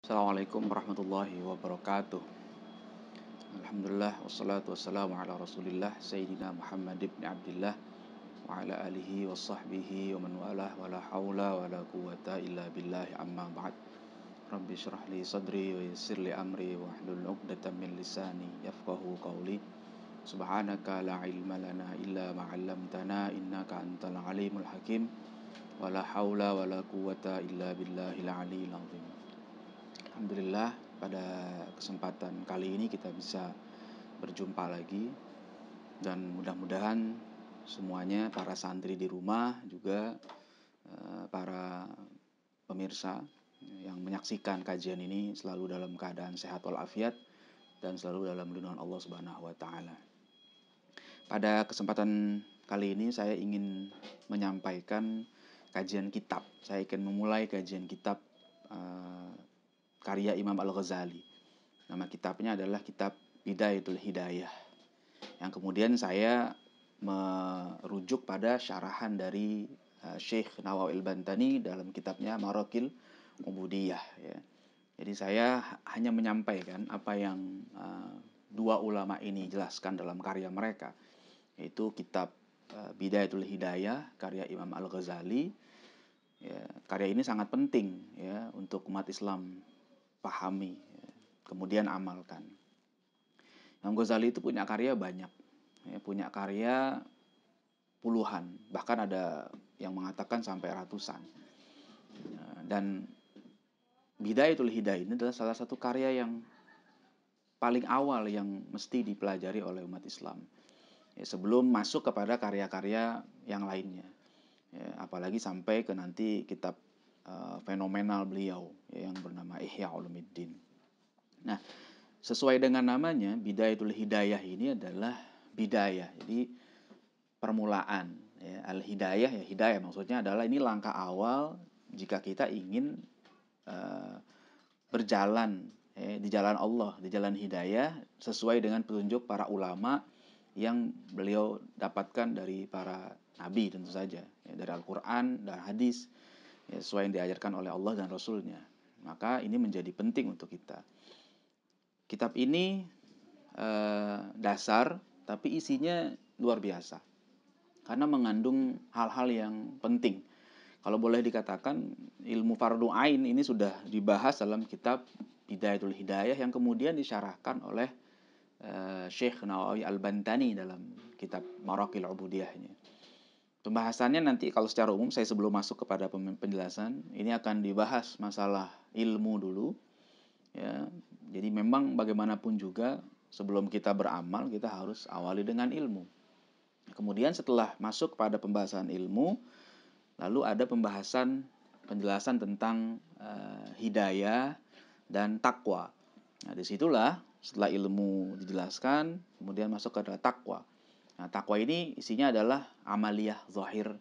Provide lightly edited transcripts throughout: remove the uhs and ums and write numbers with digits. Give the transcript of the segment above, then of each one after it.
Assalamualaikum warahmatullahi wabarakatuh. Alhamdulillah wassalatu wassalamu ala Rasulillah Sayyidina Muhammad ibn Abdullah wa ala alihi wa sahbihi wa man walah wa la hawla wa la quwata illa billahi amma ba'd. Rabbi syrah li sadri wa yassir li amri wa hlul 'uqdatam min lisani yafqahu qawli. Subhanaka la ilma lana illa ma 'allamtana innaka antal alimul hakim. Wa la hawla wa la quwata illa billahil aliyyil azim. Alhamdulillah, pada kesempatan kali ini kita bisa berjumpa lagi, dan mudah-mudahan semuanya, para santri di rumah juga para pemirsa yang menyaksikan kajian ini selalu dalam keadaan sehat walafiat dan selalu dalam lindungan Allah Subhanahu wa taala. Pada kesempatan kali ini saya ingin menyampaikan kajian kitab. Saya ingin memulai kajian kitab karya Imam Al-Ghazali. Nama kitabnya adalah kitab Bidayatul Hidayah, yang kemudian saya merujuk pada syarahan dari Syekh Nawawi Al-Bantani dalam kitabnya Maraqil Ubudiyah, ya. Jadi saya hanya menyampaikan apa yang dua ulama ini jelaskan dalam karya mereka, yaitu kitab Bidayatul Hidayah karya Imam Al-Ghazali. Ya, karya ini sangat penting ya untuk umat Islam pahami, ya, kemudian amalkan. Imam Ghazali itu punya karya banyak, ya, punya karya puluhan, bahkan ada yang mengatakan sampai ratusan. Dan Bidayatul Hidayah ini adalah salah satu karya yang paling awal yang mesti dipelajari oleh umat Islam, ya, sebelum masuk kepada karya-karya yang lainnya, ya, apalagi sampai ke nanti kitab fenomenal beliau, ya, yang bernama Ihya Ulumuddin. Nah, sesuai dengan namanya, Bidayatul Hidayah ini adalah bidayah, jadi permulaan, ya. Al-hidayah, ya, hidayah maksudnya adalah ini langkah awal jika kita ingin berjalan, ya, di jalan Allah, di jalan hidayah sesuai dengan petunjuk para ulama yang beliau dapatkan dari para nabi tentu saja, ya, dari Al-Quran dan hadis, ya, sesuai yang diajarkan oleh Allah dan Rasulnya. Maka ini menjadi penting untuk kita. Kitab ini dasar, tapi isinya luar biasa karena mengandung hal-hal yang penting. Kalau boleh dikatakan, ilmu fardu ain ini sudah dibahas dalam kitab Bidayatul Hidayah yang kemudian disyarahkan oleh Syekh Nawawi Al-Bantani dalam kitab Maraqil Ubudiyahnya. Pembahasannya nanti kalau secara umum, saya sebelum masuk kepada penjelasan, ini akan dibahas masalah ilmu dulu, ya. Jadi memang bagaimanapun juga sebelum kita beramal, kita harus awali dengan ilmu. Kemudian setelah masuk pada pembahasan ilmu, lalu ada pembahasan penjelasan tentang hidayah dan takwa. Nah, disitulah setelah ilmu dijelaskan, kemudian masuk ke takwa. Nah, takwa ini isinya adalah amaliyah zahir,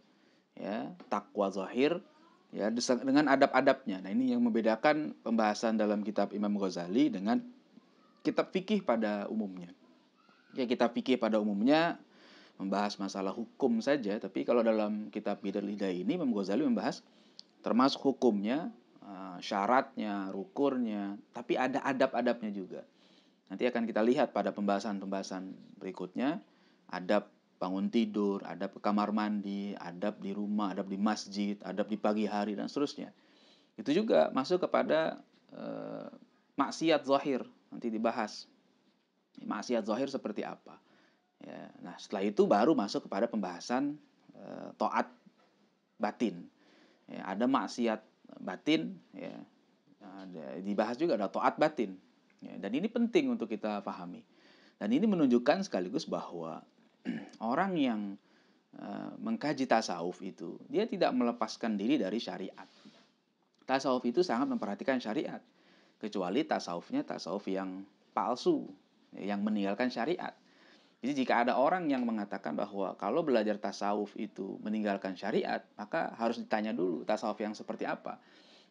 ya, takwa zahir, ya, dengan adab-adabnya. Nah, ini yang membedakan pembahasan dalam kitab Imam Ghazali dengan kitab fikih pada umumnya. Ya, kitab fikih pada umumnya membahas masalah hukum saja, tapi kalau dalam kitab Bidayatul Hidayah ini Imam Ghazali membahas termasuk hukumnya, syaratnya, rukunnya, tapi ada adab-adabnya juga. Nanti akan kita lihat pada pembahasan-pembahasan berikutnya, adab bangun tidur, adab ke kamar mandi, adab di rumah, adab di masjid, adab di pagi hari, dan seterusnya. Itu juga masuk kepada maksiat zahir, nanti dibahas. Maksiat zahir seperti apa? Ya, nah setelah itu baru masuk kepada pembahasan taat batin. Ya, ada maksiat batin, ya, dibahas juga ada taat batin, ya, dan ini penting untuk kita pahami. Dan ini menunjukkan sekaligus bahwa orang yang mengkaji tasawuf itu, dia tidak melepaskan diri dari syariat. Tasawuf itu sangat memperhatikan syariat, kecuali tasawufnya tasawuf yang palsu, yang meninggalkan syariat. Jadi jika ada orang yang mengatakan bahwa kalau belajar tasawuf itu meninggalkan syariat, maka harus ditanya dulu tasawuf yang seperti apa.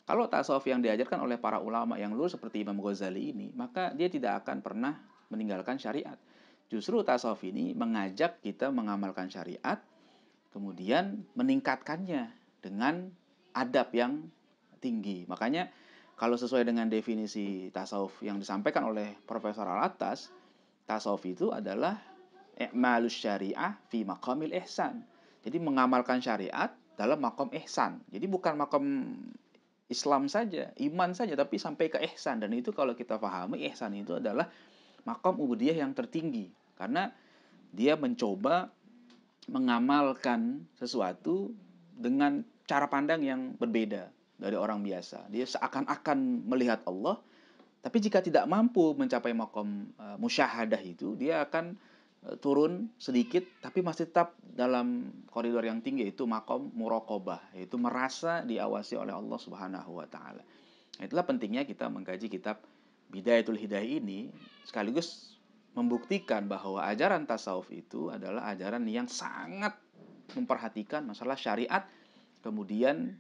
Kalau tasawuf yang diajarkan oleh para ulama yang lurus seperti Imam Ghazali ini, maka dia tidak akan pernah meninggalkan syariat. Justru tasawuf ini mengajak kita mengamalkan syariat, kemudian meningkatkannya dengan adab yang tinggi. Makanya Kalau sesuai dengan definisi tasawuf yang disampaikan oleh Profesor Al-Attas, tasawuf itu adalah i'malus syariah fi maqamil ihsan. Jadi mengamalkan syariat dalam makom ihsan. Jadi bukan makom Islam saja, iman saja, tapi sampai ke ihsan. Dan itu kalau kita pahami, ihsan itu adalah makom ubudiyah yang tertinggi. Karena dia mencoba mengamalkan sesuatu dengan cara pandang yang berbeda dari orang biasa. Dia seakan-akan melihat Allah, tapi jika tidak mampu mencapai makom musyahadah itu, dia akan turun sedikit, tapi masih tetap dalam koridor yang tinggi, yaitu makom muraqabah, yaitu merasa diawasi oleh Allah Subhanahu wa Ta'ala. Itulah pentingnya kita mengkaji kitab Bidayatul Hidayah ini, sekaligus membuktikan bahwa ajaran tasawuf itu adalah ajaran yang sangat memperhatikan masalah syariat, kemudian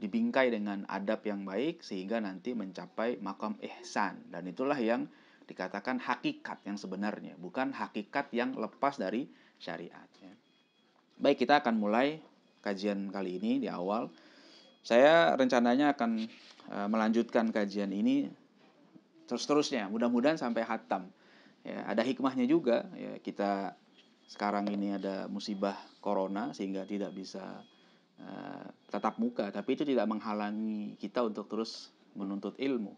dibingkai dengan adab yang baik sehingga nanti mencapai makam ihsan. Dan itulah yang dikatakan hakikat yang sebenarnya, bukan hakikat yang lepas dari syariat. Baik, kita akan mulai kajian kali ini di awal. Saya rencananya akan melanjutkan kajian ini terus-terusnya, mudah-mudahan sampai khatam. Ya, ada hikmahnya juga. Ya, kita sekarang ini ada musibah corona sehingga tidak bisa tatap muka, tapi itu tidak menghalangi kita untuk terus menuntut ilmu.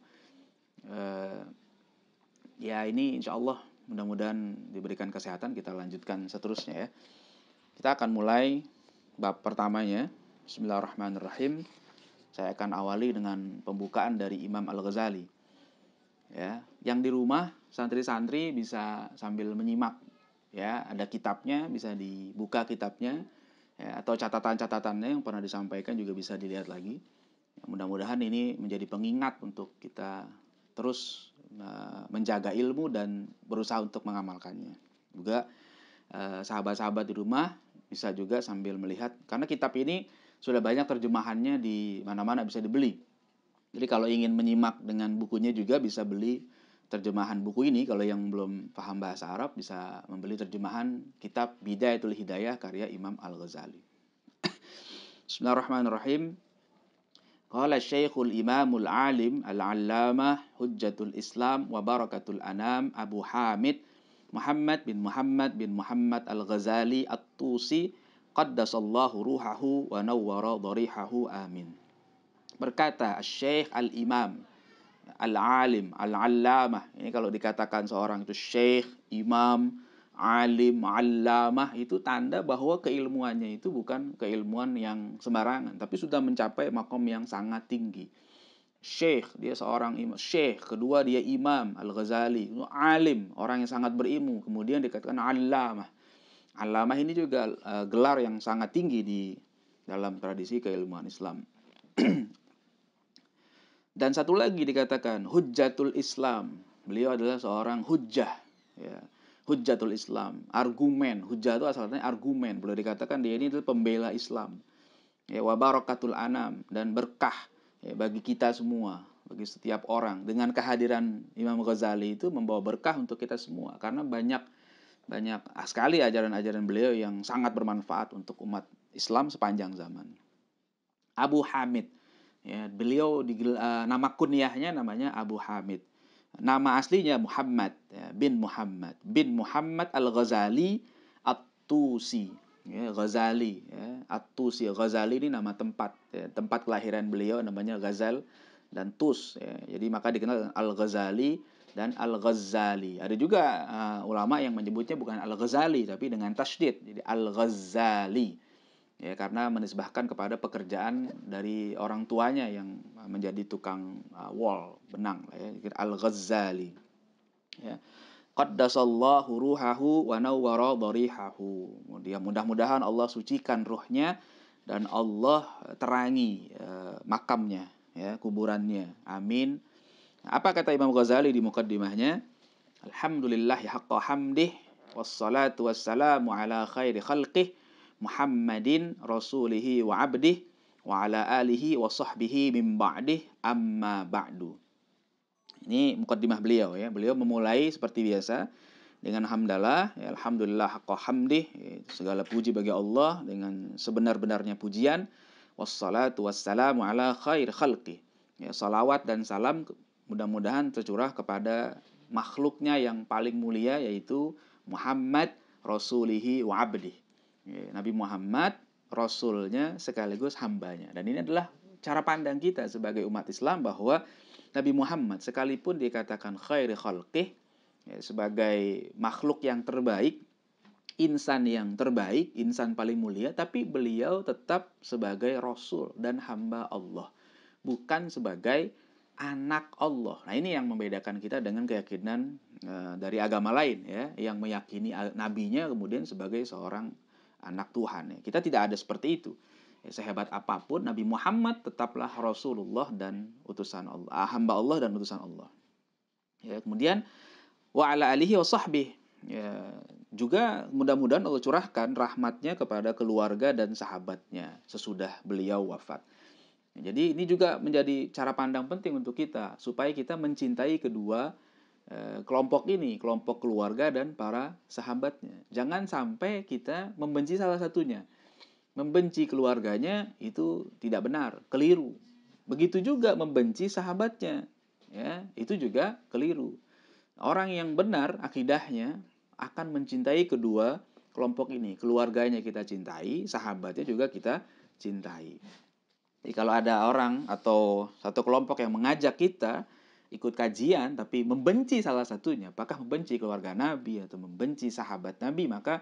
Ya ini insya Allah mudah-mudahan diberikan kesehatan, kita lanjutkan seterusnya ya. Kita akan mulai bab pertamanya. Bismillahirrahmanirrahim. Saya akan awali dengan pembukaan dari Imam Al-Ghazali. Ya, yang di rumah santri-santri bisa sambil menyimak. Ya, ada kitabnya, bisa dibuka kitabnya. Ya, atau catatan-catatannya yang pernah disampaikan juga bisa dilihat lagi. Ya, mudah-mudahan ini menjadi pengingat untuk kita terus menjaga ilmu dan berusaha untuk mengamalkannya. Juga sahabat-sahabat di rumah bisa juga sambil melihat, karena kitab ini sudah banyak terjemahannya di mana-mana, bisa dibeli. Jadi kalau ingin menyimak dengan bukunya juga bisa beli terjemahan buku ini. Kalau yang belum paham bahasa Arab bisa membeli terjemahan kitab Bidayatul Hidayah karya Imam Al-Ghazali. Bismillahirrahmanirrahim. Qala Syekhul Imamul Alim Al-Allamah Hujjatul Islam wa Barakatul Anam Abu Hamid Muhammad bin Muhammad Al-Ghazali At-Tusi qaddasallahu ruhahu wa nawwara dharihahu amin. Berkata Syekh Al-Imam Al-Alim, Al-Allamah. Ini kalau dikatakan seorang itu Syekh, Imam, Alim, Allamah, itu tanda bahwa keilmuannya itu bukan keilmuan yang sembarangan, tapi sudah mencapai makom yang sangat tinggi. Syekh, dia seorang imam. Syekh, kedua dia imam, Al-Ghazali. Alim, orang yang sangat berilmu. Kemudian dikatakan Allamah. Allamah ini juga gelar yang sangat tinggi di dalam tradisi keilmuan Islam. Dan satu lagi dikatakan Hujjatul Islam. Beliau adalah seorang hujjah, ya. Hujjatul Islam, argumen. Hujjah itu asalnya argumen. Boleh dikatakan dia ini adalah pembela Islam. Ya, wa barakatul anam, dan berkah ya, bagi kita semua, bagi setiap orang. Dengan kehadiran Imam Ghazali itu membawa berkah untuk kita semua, karena banyak sekali ajaran-ajaran beliau yang sangat bermanfaat untuk umat Islam sepanjang zaman. Abu Hamid. Ya, beliau nama kunyahnya namanya Abu Hamid. Nama aslinya Muhammad, ya, bin Muhammad Al-Ghazali At-Tusi. Ya, Ghazali, ya, At-Tusi. Ghazali ini nama tempat, ya, tempat kelahiran beliau namanya Ghazal dan Tus. Ya. Jadi maka dikenal Al-Ghazali dan Al-Ghazali. Ada juga ulama yang menyebutnya bukan Al-Ghazali tapi dengan tasydid, jadi Al-Ghazali. Ya, karena menisbahkan kepada pekerjaan dari orang tuanya yang menjadi tukang wol, benang, ya, Al-Ghazali. Ya. Qaddasallahu ruhahu wa nawwara dharihahu. Mudah-mudahan Allah sucikan ruhnya dan Allah terangi makamnya, ya, kuburannya. Amin. Apa kata Imam Ghazali di muqaddimahnya? Alhamdulillahi haqqa hamdih wassalatu wassalamu ala khairi khalqih Muhammadin rasulihi wa abdih wa ala alihi wa sahbihi min ba'dih amma ba'du. Ini mukaddimah beliau, ya. Beliau memulai seperti biasa dengan hamdalah, ya, alhamdulillah haqqa hamdih, ya, segala puji bagi Allah dengan sebenar-benarnya pujian. Wassalatu wassalamu ala khair khalqih, Ya, salawat dan salam mudah-mudahan tercurah kepada makhluknya yang paling mulia, yaitu Muhammad Rasulihi wa abdih. Ya, Nabi Muhammad Rasulnya sekaligus hambanya. Dan ini adalah cara pandang kita sebagai umat Islam, bahwa Nabi Muhammad sekalipun dikatakan khairi khalqih, ya, sebagai makhluk yang terbaik, insan yang terbaik, insan paling mulia, tapi beliau tetap sebagai Rasul dan hamba Allah, bukan sebagai anak Allah. Nah, ini yang membedakan kita dengan keyakinan dari agama lain, ya, yang meyakini nabinya kemudian sebagai seorang anak Tuhan. Ya. Kita tidak ada seperti itu. Ya, sehebat apapun Nabi Muhammad tetaplah Rasulullah dan utusan Allah, hamba Allah dan utusan Allah. Ya, kemudian wa ala alihi wa sahbihi. Ya, juga mudah-mudahan Allah curahkan rahmatnya kepada keluarga dan sahabatnya sesudah beliau wafat. Jadi ini juga menjadi cara pandang penting untuk kita, supaya kita mencintai kedua kelompok ini, kelompok keluarga dan para sahabatnya. Jangan sampai kita membenci salah satunya. Membenci keluarganya itu tidak benar, keliru. Begitu juga membenci sahabatnya, ya, itu juga keliru. Orang yang benar akidahnya akan mencintai kedua kelompok ini. Keluarganya kita cintai, sahabatnya juga kita cintai. Jadi kalau ada orang atau satu kelompok yang mengajak kita ikut kajian tapi membenci salah satunya, apakah membenci keluarga Nabi atau membenci sahabat Nabi, maka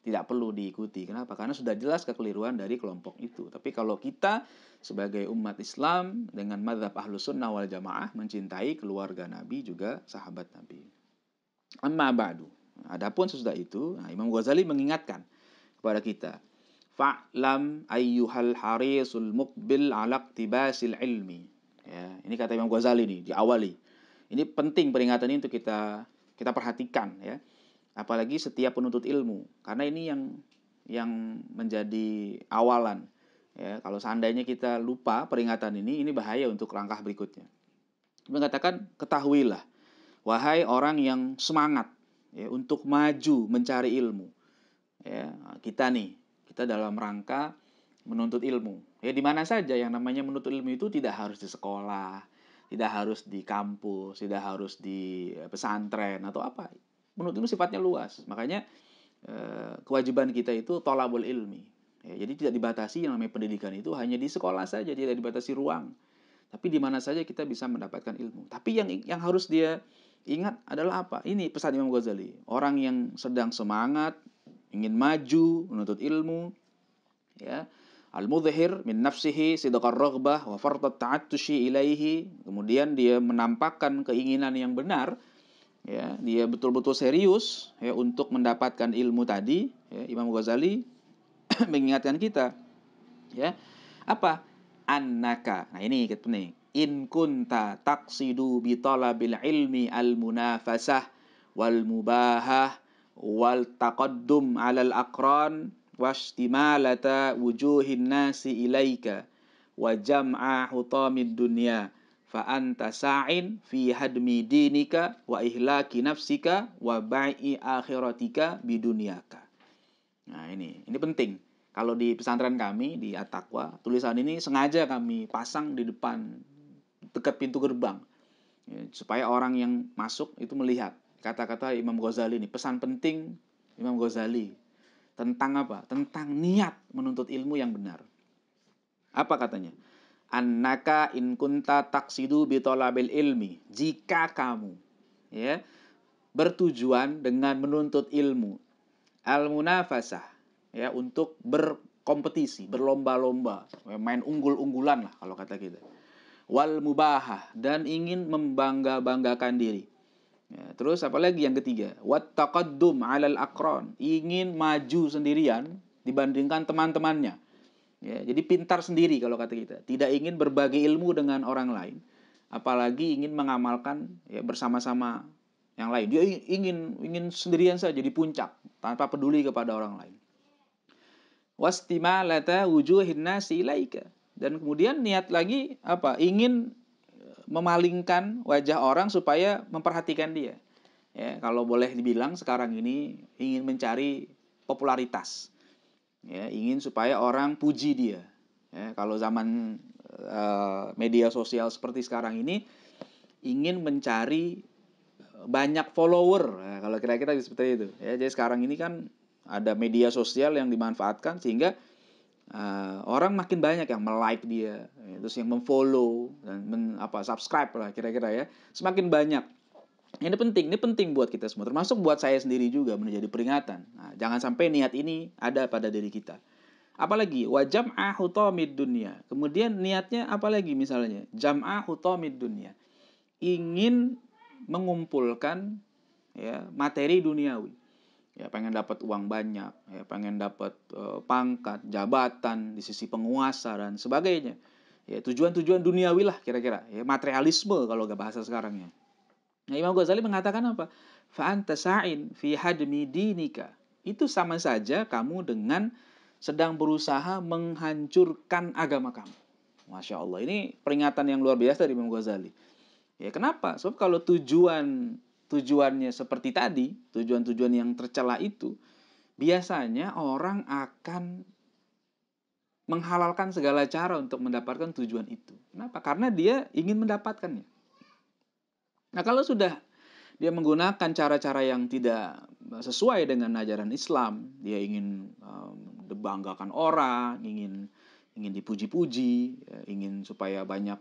tidak perlu diikuti. Kenapa? Karena sudah jelas kekeliruan dari kelompok itu. Tapi kalau kita sebagai umat Islam dengan mazhab Ahlus Sunnah wal Jamaah mencintai keluarga Nabi juga sahabat Nabi. Amma ba'du. Adapun sesudah itu, Imam Ghazali mengingatkan kepada kita, fa'lam ayyuhal harisul muqbil ala iktibasil ilmi. Ya, ini kata Imam Ghazali nih, diawali. Ini penting peringatan ini untuk kita perhatikan, ya. Apalagi setiap penuntut ilmu, karena ini yang menjadi awalan. Ya, kalau seandainya kita lupa peringatan ini bahaya untuk langkah berikutnya. Mengatakan, ketahuilah, wahai orang yang semangat, ya, untuk maju mencari ilmu. Ya, kita dalam rangka menuntut ilmu. Ya, di mana saja yang namanya menuntut ilmu itu tidak harus di sekolah, tidak harus di kampus, tidak harus di pesantren atau apa. Menuntut ilmu sifatnya luas. Makanya kewajiban kita itu thalabul ilmi. Ya, jadi tidak dibatasi, yang namanya pendidikan itu hanya di sekolah saja, tidak dibatasi ruang. Tapi di mana saja kita bisa mendapatkan ilmu. Tapi yang harus dia ingat adalah apa? Ini pesan Imam Ghazali. Orang yang sedang semangat, ingin maju, menuntut ilmu, ya, al-mudhhir min nafsihi sidqar raghbah wa fartat ta'attushi ilaihi. Kemudian dia menampakkan keinginan yang benar, ya, dia betul-betul serius, ya, untuk mendapatkan ilmu tadi, ya. Imam Ghazali mengingatkan kita, ya, apa? Annaka. Nah, ini penting. In kunta taqsidu bi talabil ilmi al munafasah wal mubahah wal taqaddum 'alal aqran wastimalata wujuhin nasi ilaika wa jam'a hutamid dunya fa anta sa'in fi hadmi dinika wa ihlaki nafsika wa bai'i akhiratika bidunyaka. Nah, ini penting. Kalau di pesantren kami di At-Taqwa, tulisan ini sengaja kami pasang di depan dekat pintu gerbang, ya, supaya orang yang masuk itu melihat kata-kata Imam Ghazali ini, pesan penting Imam Ghazali tentang apa? Tentang niat menuntut ilmu yang benar. Apa katanya? Annaka in kunta taqsidu bi talabil ilmi. Jika kamu, ya, bertujuan dengan menuntut ilmu, al-munafasah, ya, untuk berkompetisi, berlomba-lomba, main unggul-unggulan lah kalau kata kita. Wal mubahah, dan ingin membangga-banggakan diri. Ya, terus apalagi yang ketiga? Wat taqaddum 'alal aqran, ingin maju sendirian dibandingkan teman-temannya. Ya, jadi pintar sendiri kalau kata kita. Tidak ingin berbagi ilmu dengan orang lain, apalagi ingin mengamalkan, ya, bersama-sama yang lain. Dia ingin sendirian saja di puncak tanpa peduli kepada orang lain. Wastimalata wujuhin nasi ilaika, dan kemudian niat lagi apa? Ingin memalingkan wajah orang supaya memperhatikan dia. Ya, kalau boleh dibilang sekarang ini ingin mencari popularitas. Ya, ingin supaya orang puji dia. Ya, kalau zaman media sosial seperti sekarang ini ingin mencari banyak follower. Nah, kalau kira-kira seperti itu. Ya, jadi sekarang ini kan ada media sosial yang dimanfaatkan sehingga orang makin banyak yang like dia, terus yang memfollow dan subscribe lah kira-kira ya. Semakin banyak. Ini penting buat kita semua, termasuk buat saya sendiri juga menjadi peringatan. Nah, jangan sampai niat ini ada pada diri kita. Apalagi wa jam'a hutamid dunya. Kemudian niatnya apalagi misalnya jam'a hutamid dunya. Ingin mengumpulkan ya materi duniawi. Ya pengen dapat uang banyak, ya pengen dapat pangkat, jabatan di sisi penguasa dan sebagainya. Ya tujuan-tujuan duniawi lah kira-kira, ya materialisme kalau gak bahasa sekarangnya. Nah, Imam Ghazali mengatakan apa? Fa anta sa'in fi hadmi dinika. Itu sama saja kamu dengan sedang berusaha menghancurkan agama kamu. Masya Allah, ini peringatan yang luar biasa dari Imam Ghazali. Ya kenapa? Sebab kalau tujuannya seperti tadi, tujuan-tujuan yang tercela itu, biasanya orang akan menghalalkan segala cara untuk mendapatkan tujuan itu. Kenapa? Karena dia ingin mendapatkannya. Nah, kalau sudah dia menggunakan cara-cara yang tidak sesuai dengan ajaran Islam, dia ingin dibanggakan orang, ingin dipuji-puji, ya, ingin supaya banyak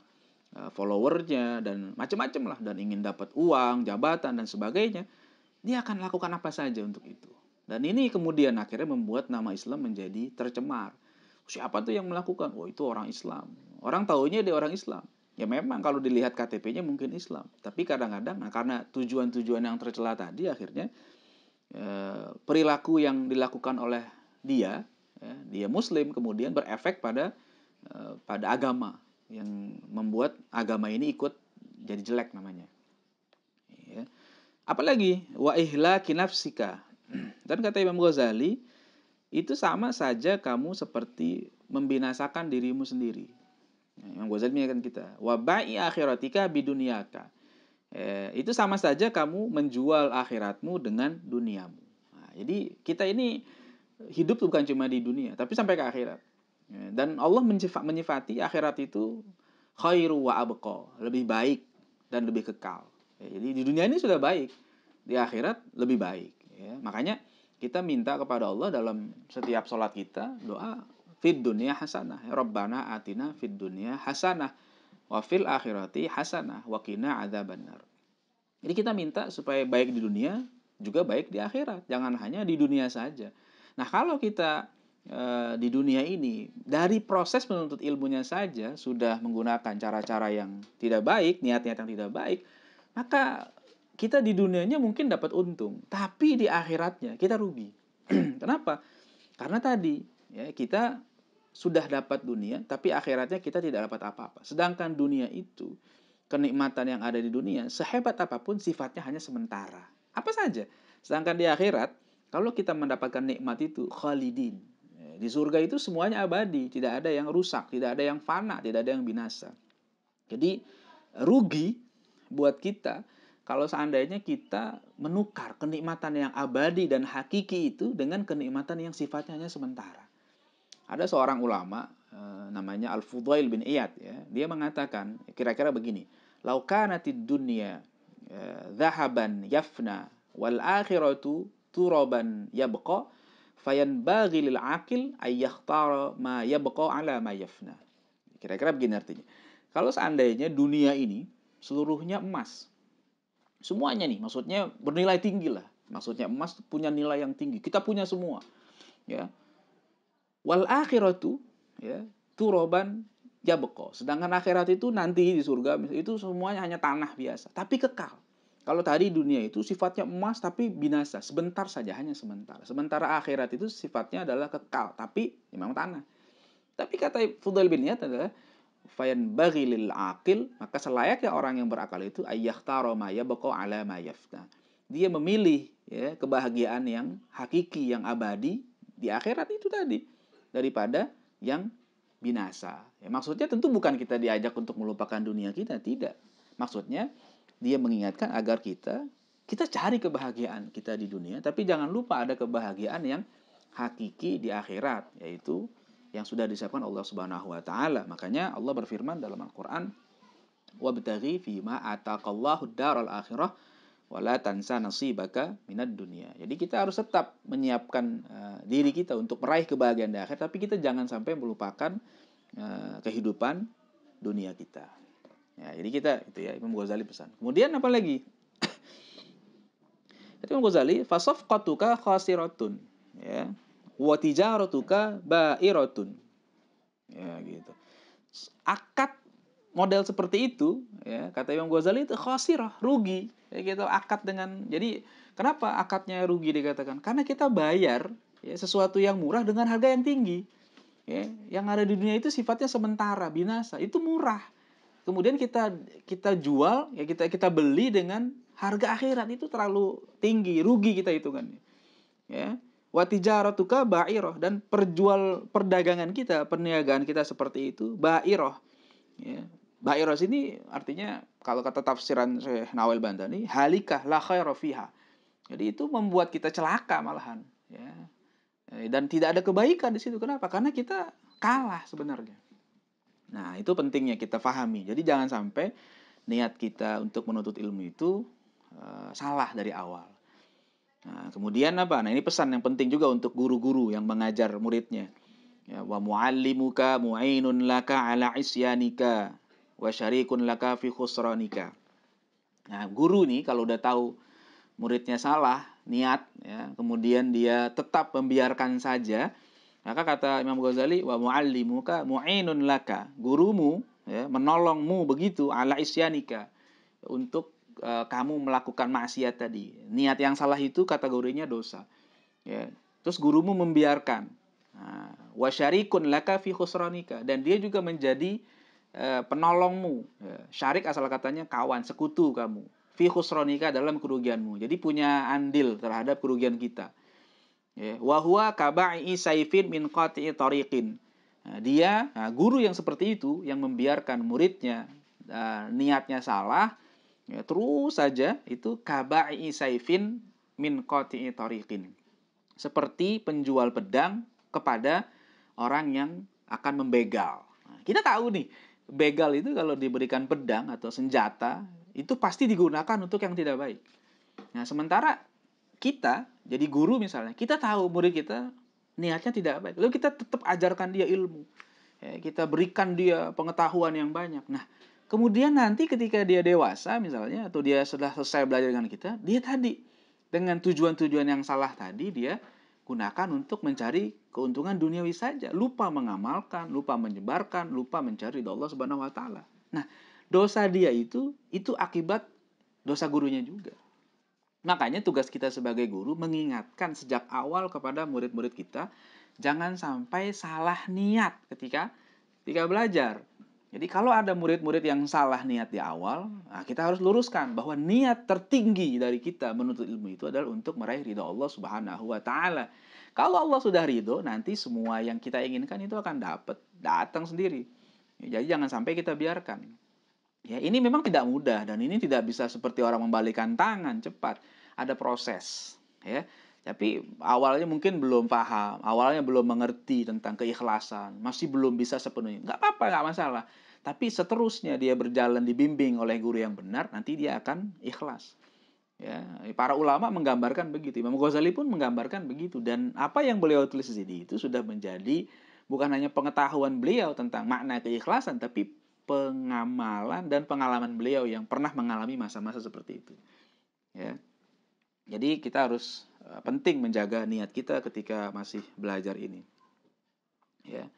followernya dan macam-macam lah, dan ingin dapat uang, jabatan dan sebagainya, dia akan lakukan apa saja untuk itu. Dan ini kemudian akhirnya membuat nama Islam menjadi tercemar. Siapa tuh yang melakukan? Oh, itu orang Islam. Orang taunya dia orang Islam. Ya memang kalau dilihat KTP-nya mungkin Islam, tapi kadang-kadang karena tujuan-tujuan yang tercela tadi, akhirnya perilaku yang dilakukan oleh dia, ya, dia Muslim, kemudian berefek pada agama yang membuat agama ini ikut jadi jelek namanya. Ya. Apalagi wa ihlaki nafsika. Dan kata Imam Ghazali, itu sama saja kamu seperti membinasakan dirimu sendiri. Imam Ghazali mengingatkan kita, wa ba'i akhiratika bidunyaka. Itu sama saja kamu menjual akhiratmu dengan duniamu. Nah, jadi kita ini hidup bukan cuma di dunia, tapi sampai ke akhirat. Dan Allah menyifati akhirat itu khairu wa abqa, lebih baik dan lebih kekal. Jadi di dunia ini sudah baik, di akhirat lebih baik. Ya, makanya kita minta kepada Allah dalam setiap sholat kita, doa fid dunya hasanah, Rabbana atina fid dunya hasanah wa fil akhirati hasanah wa qina adzabannar. Jadi kita minta supaya baik di dunia juga baik di akhirat, jangan hanya di dunia saja. Nah, kalau kita di dunia ini dari proses menuntut ilmunya saja sudah menggunakan cara-cara yang tidak baik, niat-niat yang tidak baik, maka kita di dunianya mungkin dapat untung, tapi di akhiratnya kita rugi. Kenapa? Karena tadi ya kita sudah dapat dunia, tapi akhiratnya kita tidak dapat apa-apa. Sedangkan dunia itu, kenikmatan yang ada di dunia, sehebat apapun sifatnya hanya sementara. Apa saja. Sedangkan di akhirat, kalau kita mendapatkan nikmat itu, khalidin. Di surga itu semuanya abadi, tidak ada yang rusak, tidak ada yang fana, tidak ada yang binasa. Jadi rugi buat kita kalau seandainya kita menukar kenikmatan yang abadi dan hakiki itu dengan kenikmatan yang sifatnya hanya sementara. Ada seorang ulama namanya Al-Fudail bin Iyad, ya. Dia mengatakan kira-kira begini, "Lau kanatid dunya dhahaban yafna wal akhiratu turaban yabqa fayanbaghi lil aqil ay yakhtara ma yabqa ala ma yafna." Kira-kira begini artinya. Kalau seandainya dunia ini seluruhnya emas, semuanya nih, maksudnya bernilai tinggi lah. Maksudnya emas punya nilai yang tinggi. Kita punya semua, ya. Wal akhiratu, ya, turoban yabqa. Sedangkan akhirat itu nanti di surga itu semuanya hanya tanah biasa, tapi kekal. Kalau tadi dunia itu sifatnya emas tapi binasa, sebentar saja, hanya sebentar. Sementara akhirat itu sifatnya adalah kekal, tapi memang tanah. Tapi kata Fudail bin Iyad adalah fayan bagi lil aqil, maka selayaknya orang yang berakal itu ayyakhtara ma yabqa ala ma yafna. Dia memilih ya kebahagiaan yang hakiki, yang abadi di akhirat itu tadi daripada yang binasa. Ya, maksudnya tentu bukan kita diajak untuk melupakan dunia kita, tidak. Maksudnya dia mengingatkan agar kita cari kebahagiaan kita di dunia, tapi jangan lupa ada kebahagiaan yang hakiki di akhirat, yaitu yang sudah disiapkan Allah Subhanahu wa taala. Makanya Allah berfirman dalam Al-Qur'an, "Wabtaghi fima ataqallahu ad-daral akhirah wala tansa nasibaka minad dunya." Jadi kita harus tetap menyiapkan diri kita untuk meraih kebahagiaan di akhir, tapi kita jangan sampai melupakan kehidupan dunia kita. Ya, jadi kita itu ya Imam Ghazali pesan. Kemudian apa lagi? Imam Ghazali, fasafqatuka khasiratun, ya. Wa tijaratuka ba'iratun. Ya, gitu. Akad model seperti itu, ya, kata Imam Ghazali, itu khasirah, rugi. Ya, gitu, akad dengan, jadi kenapa akadnya rugi dikatakan? Karena kita bayar ya, sesuatu yang murah dengan harga yang tinggi. Ya, yang ada di dunia itu sifatnya sementara, binasa, itu murah. Kemudian kita jual, ya kita beli dengan harga akhirat, itu terlalu tinggi, rugi kita hitungannya. Ya. Wa tijaratuka ba'irah, dan perdagangan kita, perniagaan kita seperti itu ba'irah. Ya. Ba'irah sini artinya kalau kata tafsiran Syekh Nawal Bantani, halikah la khaira fiha. Jadi itu membuat kita celaka malahan, ya. Dan tidak ada kebaikan di situ. Kenapa? Karena kita kalah sebenarnya. Nah, itu pentingnya kita pahami. Jadi jangan sampai niat kita untuk menuntut ilmu itu salah dari awal. Nah, kemudian apa? Nah, ini pesan yang penting juga untuk guru-guru yang mengajar muridnya. Ya, wa muallimuka mu'inun laka ala isyanika wa syarikun laka fi khusranika. Nah, guru nih kalau udah tahu muridnya salah niat, ya, kemudian dia tetap membiarkan saja, maka kata Imam Ghazali, wa muallimuka mu'inun laka, gurumu ya, menolongmu begitu ala isyanika, untuk kamu melakukan maksiat tadi. Niat yang salah itu kategorinya dosa. Ya. Terus gurumu membiarkan. Wa syarikun laka fi khusranika, dan dia juga menjadi penolongmu. Ya. Syarik asal katanya kawan, sekutu kamu. Fi khusranika, dalam kerugianmu. Jadi punya andil terhadap kerugian kita. Ya. Wa huwa kaba'i saifin min qati'i tariqin. Dia guru yang seperti itu, yang membiarkan muridnya niatnya salah, ya, terus saja, itu kaba'i saifin min qati'i tariqin. Seperti penjual pedang kepada orang yang akan membegal. Nah, kita tahu nih, begal itu kalau diberikan pedang atau senjata, itu pasti digunakan untuk yang tidak baik. Nah, sementara kita, jadi guru misalnya, kita tahu murid kita niatnya tidak baik, lalu kita tetap ajarkan dia ilmu. Ya, kita berikan dia pengetahuan yang banyak. Nah, kemudian nanti ketika dia dewasa misalnya, atau dia sudah selesai belajar dengan kita, dia tadi dengan tujuan-tujuan yang salah tadi dia gunakan untuk mencari keuntungan duniawi saja, lupa mengamalkan, lupa menyebarkan, lupa mencari ridha Allah Subhanahu wa taala. Nah, dosa dia itu akibat dosa gurunya juga. Makanya tugas kita sebagai guru mengingatkan sejak awal kepada murid-murid kita, jangan sampai salah niat ketika belajar. Jadi kalau ada murid-murid yang salah niat di awal, nah kita harus luruskan bahwa niat tertinggi dari kita menuntut ilmu itu adalah untuk meraih ridha Allah Subhanahu wa taala. Kalau Allah sudah ridho, nanti semua yang kita inginkan itu akan datang sendiri. Ya, jadi jangan sampai kita biarkan. Ya, ini memang tidak mudah, dan ini tidak bisa seperti orang membalikan tangan cepat. Ada proses, ya. Tapi awalnya mungkin belum paham, awalnya belum mengerti tentang keikhlasan, masih belum bisa sepenuhnya. Nggak apa-apa, nggak masalah. Tapi seterusnya dia berjalan dibimbing oleh guru yang benar, nanti dia akan ikhlas. Ya, para ulama menggambarkan begitu. Imam Ghazali pun menggambarkan begitu. Dan apa yang beliau tulis di sini itu sudah menjadi bukan hanya pengetahuan beliau tentang makna keikhlasan, tapi pengamalan dan pengalaman beliau yang pernah mengalami masa-masa seperti itu. Ya. Jadi kita harus penting menjaga niat kita ketika masih belajar ini. Ya.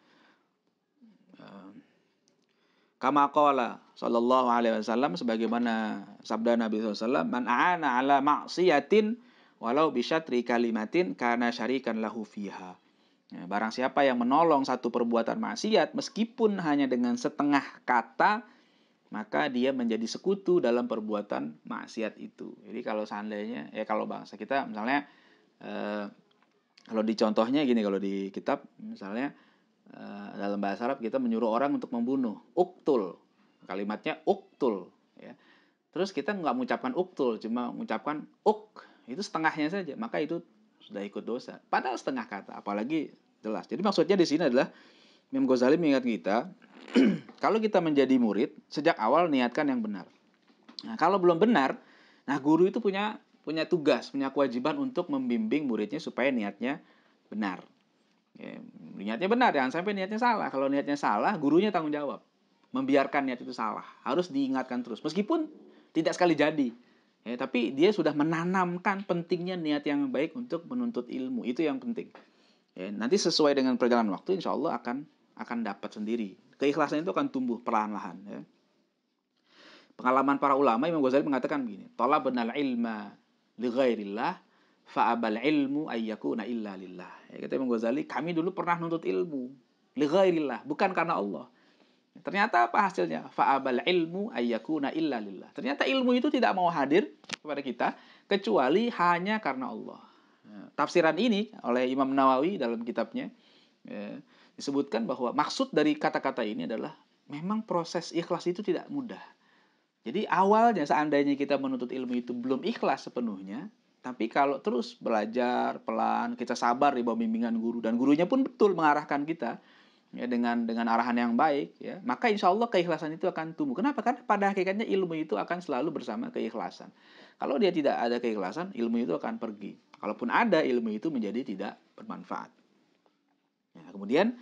Kama qala sallallahu alaihi wasallam, sebagaimana sabda Nabi SAW, man a'ana ala ma'siyatin walau bisyatri kalimatin kana syarikan lahu fiha. Ya, barang siapa yang menolong satu perbuatan maksiat meskipun hanya dengan setengah kata, maka dia menjadi sekutu dalam perbuatan maksiat itu. Jadi kalau seandainya, kalau bangsa kita misalnya, kalau di contohnya gini, kalau di kitab misalnya, dalam bahasa Arab kita menyuruh orang untuk membunuh, uktul, kalimatnya uktul, ya. Terus kita nggak mengucapkan uktul, cuma mengucapkan itu setengahnya saja, maka itu sudah ikut dosa. Padahal setengah kata, apalagi jelas. Jadi maksudnya di sini adalah Imam Ghazali mengingat kita, kalau kita menjadi murid, sejak awal niatkan yang benar. Nah, kalau belum benar, nah guru itu punya tugas, punya kewajiban untuk membimbing muridnya supaya niatnya benar. Ya, niatnya benar, jangan sampai niatnya salah. Kalau niatnya salah, gurunya tanggung jawab. Membiarkan niat itu salah. Harus diingatkan terus. Meskipun tidak sekali jadi. Ya, tapi dia sudah menanamkan pentingnya niat yang baik untuk menuntut ilmu. Itu yang penting. Ya, nanti sesuai dengan perjalanan waktu, insya Allah akan dapat sendiri. Keikhlasan itu akan tumbuh perlahan-lahan. Ya. Pengalaman para ulama, Imam Ghazali mengatakan begini, talabnal ilma li ghairillah fa'abal ilmu ayyakuna illa lillah. Ya, kata Imam Ghazali, kami dulu pernah nuntut ilmu li ghairillah, bukan karena Allah. Ternyata apa hasilnya? Fa'abal ilmu ayyakuna illa lillah. Ternyata ilmu itu tidak mau hadir kepada kita kecuali hanya karena Allah. Tafsiran ini oleh Imam Nawawi dalam kitabnya disebutkan bahwa maksud dari kata-kata ini adalah memang proses ikhlas itu tidak mudah. Jadi awalnya seandainya kita menuntut ilmu itu belum ikhlas sepenuhnya, tapi kalau terus belajar pelan, kita sabar di bawah bimbingan guru dan gurunya pun betul mengarahkan kita ya dengan arahan yang baik ya, maka insya Allah keikhlasan itu akan tumbuh. Kenapa? Karena pada hakikatnya ilmu itu akan selalu bersama keikhlasan. Kalau dia tidak ada keikhlasan, ilmu itu akan pergi. Kalaupun ada, ilmu itu menjadi tidak bermanfaat. Ya, kemudian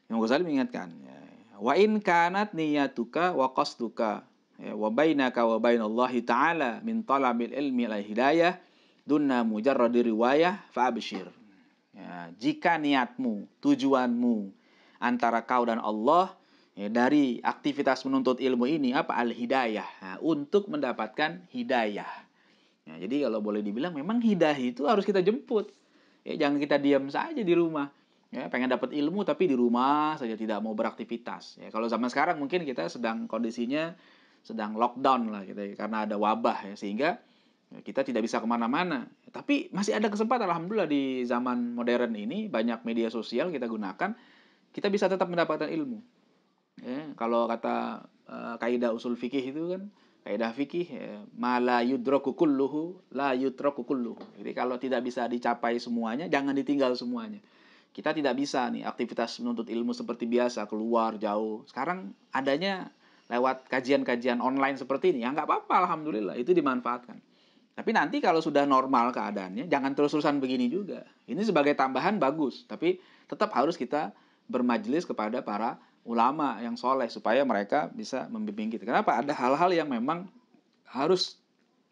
Imam Ghazali mengingatkan, ya, wa in kanat niyatuka wa qasduka wa bainaka wa bainallahi ta'ala min talabil ilmi al hidayah dunna mujarradi riwayah fa abshir. Ya, jika niatmu, tujuanmu antara kau dan Allah ya, dari aktivitas menuntut ilmu ini apa al hidayah, nah, untuk mendapatkan hidayah. Ya, jadi kalau boleh dibilang memang hidayah itu harus kita jemput. Ya, jangan kita diam saja di rumah. Ya, pengen dapat ilmu tapi di rumah saja tidak mau beraktivitas. Ya, kalau zaman sekarang mungkin kita sedang kondisinya sedang lockdown lah gitu ya, karena ada wabah ya, sehingga ya, kita tidak bisa kemana-mana. Tapi masih ada kesempatan, alhamdulillah di zaman modern ini banyak media sosial kita gunakan, kita bisa tetap mendapatkan ilmu. Ya, kalau kata kaidah usul fikih itu kan, kaidah fikih ya, ma la yudraku kulluhu la yutraku kulluhu. Jadi kalau tidak bisa dicapai semuanya, jangan ditinggal semuanya. Kita tidak bisa nih aktivitas menuntut ilmu seperti biasa, keluar jauh. Sekarang adanya lewat kajian-kajian online seperti ini, ya nggak apa-apa, alhamdulillah, itu dimanfaatkan. Tapi nanti kalau sudah normal keadaannya, jangan terus-terusan begini juga. Ini sebagai tambahan bagus, tapi tetap harus kita bermajelis kepada para ulama yang soleh, supaya mereka bisa membimbing kita. Kenapa? Ada hal-hal yang memang harus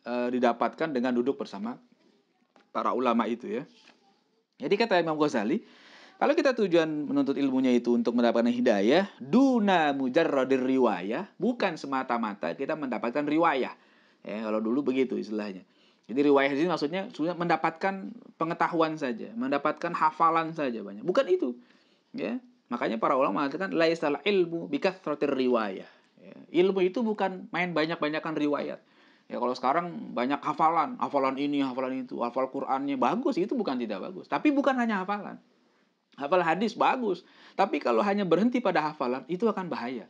didapatkan dengan duduk bersama para ulama itu ya. Jadi kata Imam Ghazali, kalau kita tujuan menuntut ilmunya itu untuk mendapatkan hidayah, duna mujarradir riwayah, bukan semata-mata kita mendapatkan riwayah. Ya, kalau dulu begitu istilahnya. Jadi riwayah ini maksudnya sudah mendapatkan pengetahuan saja, mendapatkan hafalan saja banyak. Bukan itu. Ya. Makanya para ulama mengatakan laisal ilmu bikathratir riwayah. Ya. Ilmu itu bukan main banyak-banyakan riwayat. Ya kalau sekarang banyak hafalan, hafalan ini, hafalan itu, hafal Qur'annya bagus, itu bukan tidak bagus. Tapi bukan hanya hafalan. Hafal hadis bagus, tapi kalau hanya berhenti pada hafalan itu akan bahaya.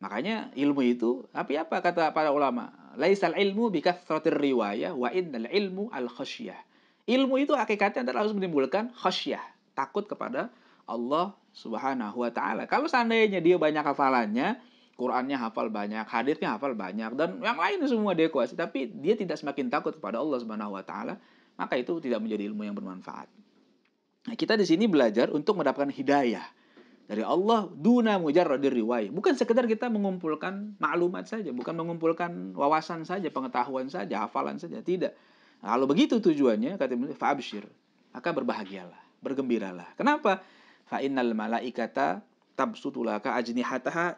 Makanya ilmu itu, tapi apa kata para ulama? Laisal ilmu bikathratir riwayah wa innal ilmu al khasyah. Ilmu itu hakikatnya adalah harus menimbulkan khasyah, takut kepada Allah Subhanahu wa taala. Kalau seandainya dia banyak hafalannya, Qur'annya hafal banyak, hadisnya hafal banyak, dan yang lain semua dia kuasai, tapi dia tidak semakin takut kepada Allah Subhanahu wa taala, maka itu tidak menjadi ilmu yang bermanfaat. Nah, kita di sini belajar untuk mendapatkan hidayah dari Allah duna mujarradir riwayah. Bukan sekedar kita mengumpulkan maklumat saja, bukan mengumpulkan wawasan saja, pengetahuan saja, hafalan saja, tidak. Nah, kalau begitu tujuannya, kata Ibnu fa'absyir, maka berbahagialah, bergembiralah. Kenapa? Fa innal malaikata tabsutulaka ajnihataha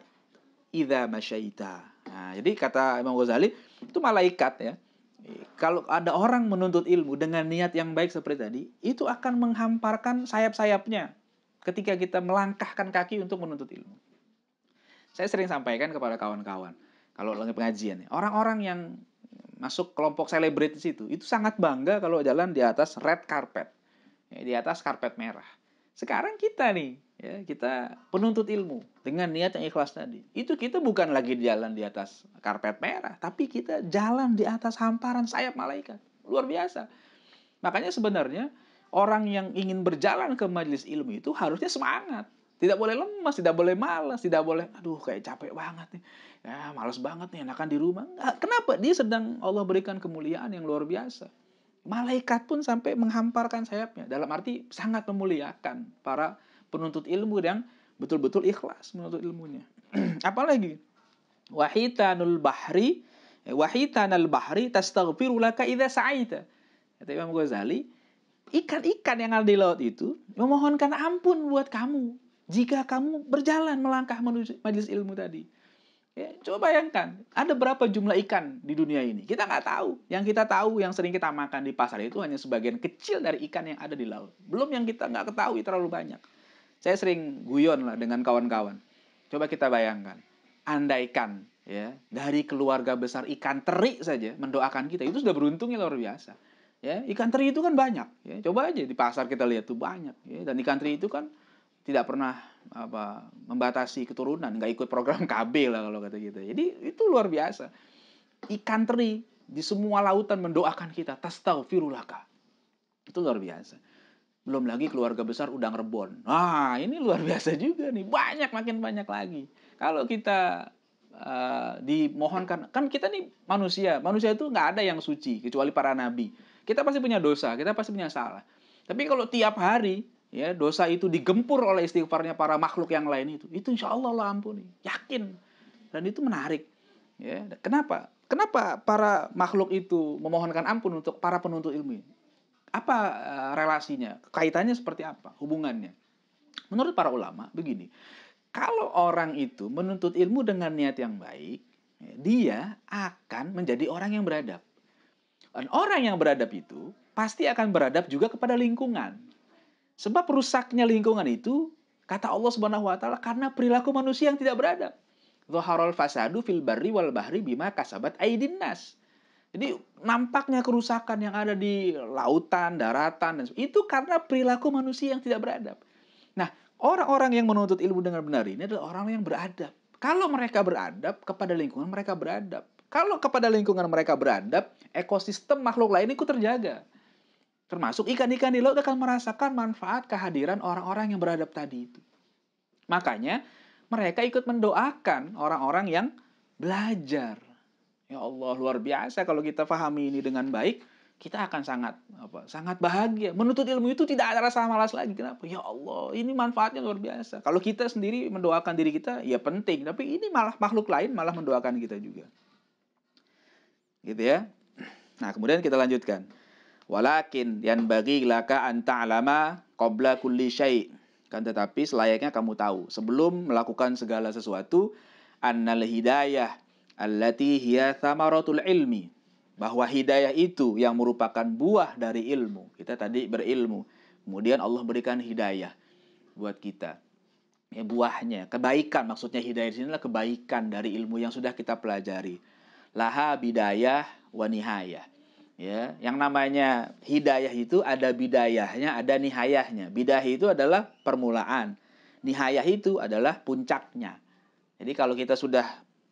idza masyaita. Nah, jadi kata Imam Ghazali, itu malaikat ya. Kalau ada orang menuntut ilmu dengan niat yang baik seperti tadi, itu akan menghamparkan sayap-sayapnya ketika kita melangkahkan kaki untuk menuntut ilmu. Saya sering sampaikan kepada kawan-kawan, kalau lagi pengajian, orang-orang yang masuk kelompok selebritis itu sangat bangga kalau jalan di atas red carpet, ya, di atas karpet merah. Sekarang kita nih, ya, kita penuntut ilmu dengan niat yang ikhlas tadi. Itu kita bukan lagi jalan di atas karpet merah, tapi kita jalan di atas hamparan sayap malaikat. Luar biasa. Makanya sebenarnya orang yang ingin berjalan ke majelis ilmu itu harusnya semangat. Tidak boleh lemas, tidak boleh malas, tidak boleh, aduh kayak capek banget nih. Ya, malas banget nih, enakan di rumah. Enggak. Kenapa? Dia sedang Allah berikan kemuliaan yang luar biasa. Malaikat pun sampai menghamparkan sayapnya. Dalam arti sangat memuliakan para penuntut ilmu yang betul-betul ikhlas menuntut ilmunya. Apalagi wahitanul bahri wahitanal bahri tastaghfiru laka idza sa'aita. Kata Imam Ghazali, ikan-ikan yang ada di laut itu memohonkan ampun buat kamu jika kamu berjalan melangkah menuju majelis ilmu tadi. Ya, coba bayangkan, ada berapa jumlah ikan di dunia ini? Kita nggak tahu. Yang kita tahu, yang sering kita makan di pasar itu hanya sebagian kecil dari ikan yang ada di laut. Belum yang kita nggak ketahui terlalu banyak. Saya sering guyon lah dengan kawan-kawan. Coba kita bayangkan, andaikan ya dari keluarga besar ikan teri saja mendoakan kita, itu sudah beruntungnya luar biasa. Ya, ikan teri itu kan banyak. Ya, coba aja di pasar kita lihat tuh banyak. Ya, dan ikan teri itu kan tidak pernah membatasi keturunan, nggak ikut program KB lah kalau kata kita. Jadi itu luar biasa. Ikan teri di semua lautan mendoakan kita, tastaghfirulaka. Itu luar biasa. Belum lagi keluarga besar udang rebon. Nah, ini luar biasa juga nih. Banyak, makin banyak lagi. Kalau kita dimohonkan, kan kita nih manusia. Manusia itu nggak ada yang suci, kecuali para nabi. Kita pasti punya dosa, kita pasti punya salah. Tapi kalau tiap hari ya dosa itu digempur oleh istighfarnya para makhluk yang lain itu insya Allah Allah ampuni, yakin. Dan itu menarik. Ya, kenapa para makhluk itu memohonkan ampun untuk para penuntut ilmu? Apa relasinya? Kaitannya seperti apa? Hubungannya? Menurut para ulama begini, kalau orang itu menuntut ilmu dengan niat yang baik, dia akan menjadi orang yang beradab. Dan orang yang beradab itu pasti akan beradab juga kepada lingkungan. Sebab rusaknya lingkungan itu, kata Allah Subhanahu wa taala, karena perilaku manusia yang tidak beradab. Dhaharul fasadu fil barri wal bahri bima kasabat aydin nas. Jadi nampaknya kerusakan yang ada di lautan, daratan, dan itu karena perilaku manusia yang tidak beradab. Nah, orang-orang yang menuntut ilmu dengan benar ini adalah orang yang beradab. Kalau mereka beradab, kepada lingkungan mereka beradab. Kalau kepada lingkungan mereka beradab, ekosistem makhluk lain ikut terjaga. Termasuk ikan-ikan di laut akan merasakan manfaat kehadiran orang-orang yang beradab tadi itu. Makanya mereka ikut mendoakan orang-orang yang belajar. Ya Allah, luar biasa kalau kita pahami ini dengan baik, kita akan sangat bahagia. Menuntut ilmu itu tidak ada rasa malas lagi. Kenapa? Ya Allah, ini manfaatnya luar biasa. Kalau kita sendiri mendoakan diri kita, ya penting. Tapi ini malah makhluk lain malah mendoakan kita juga. Gitu ya. Nah, kemudian kita lanjutkan. Walakin yanbaghi laka an ta'lama qabla kulli syai'. Kan tetapi selayaknya kamu tahu sebelum melakukan segala sesuatu annal hidayah allati hiya thamaratul ilmi, bahwa hidayah itu yang merupakan buah dari ilmu. Kita tadi berilmu, kemudian Allah berikan hidayah buat kita. Ya, buahnya kebaikan, maksudnya hidayah di sini adalah kebaikan dari ilmu yang sudah kita pelajari. Laha bidayah wa nihayah. Ya, yang namanya hidayah itu ada bidayahnya, ada nihayahnya. Bidayah itu adalah permulaan. Nihayah itu adalah puncaknya. Jadi kalau kita sudah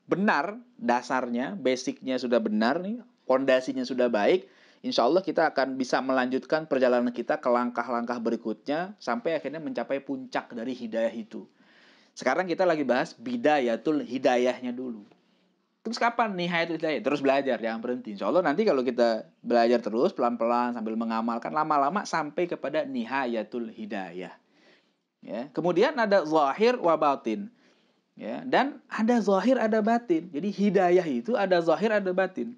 benar dasarnya, basicnya sudah benar nih, pondasinya sudah baik, insya Allah kita akan bisa melanjutkan perjalanan kita ke langkah-langkah berikutnya sampai akhirnya mencapai puncak dari hidayah itu. Sekarang kita lagi bahas bidayatul hidayahnya dulu. Terus kapan nihayatul hidayah? Terus belajar, jangan berhenti. Insya Allah nanti kalau kita belajar terus, pelan-pelan sambil mengamalkan, lama-lama sampai kepada nihayatul hidayah. Ya. Kemudian ada zahir wa batin. Ya. Dan ada zahir, ada batin. Jadi hidayah itu ada zahir, ada batin.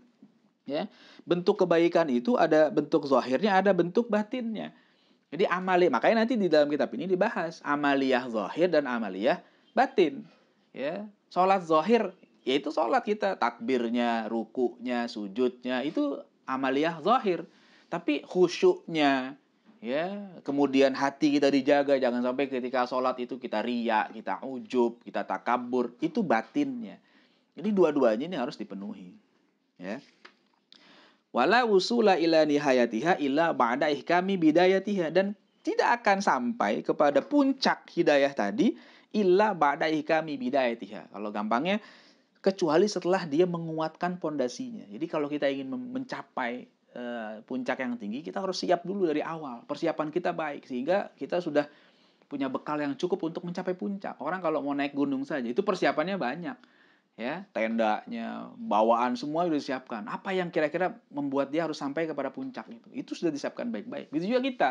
Ya. Bentuk kebaikan itu ada bentuk zahirnya, ada bentuk batinnya. Jadi amaliyah, makanya nanti di dalam kitab ini dibahas amaliyah zahir dan amaliyah batin. Ya. Sholat zahir, yaitu sholat kita, takbirnya, rukunya, sujudnya, itu amaliyah zahir. Tapi khusyuknya, ya, kemudian hati kita dijaga, jangan sampai ketika sholat itu kita riya, kita ujub, kita takabur, itu batinnya. Jadi dua-duanya ini harus dipenuhi. Ya. Wala wusula ila nihayatiha illa ba'da ihkami bidayatiha, dan tidak akan sampai kepada puncak hidayah tadi illa ba'da ihkami bidayatiha. Kalau gampangnya, kecuali setelah dia menguatkan pondasinya. Jadi kalau kita ingin mencapai puncak yang tinggi, kita harus siap dulu dari awal. Persiapan kita baik sehingga kita sudah punya bekal yang cukup untuk mencapai puncak. Orang kalau mau naik gunung saja itu persiapannya banyak. Ya, tendanya, bawaan semua sudah disiapkan. Apa yang kira-kira membuat dia harus sampai kepada puncak itu? Itu sudah disiapkan baik-baik. Begitu juga kita.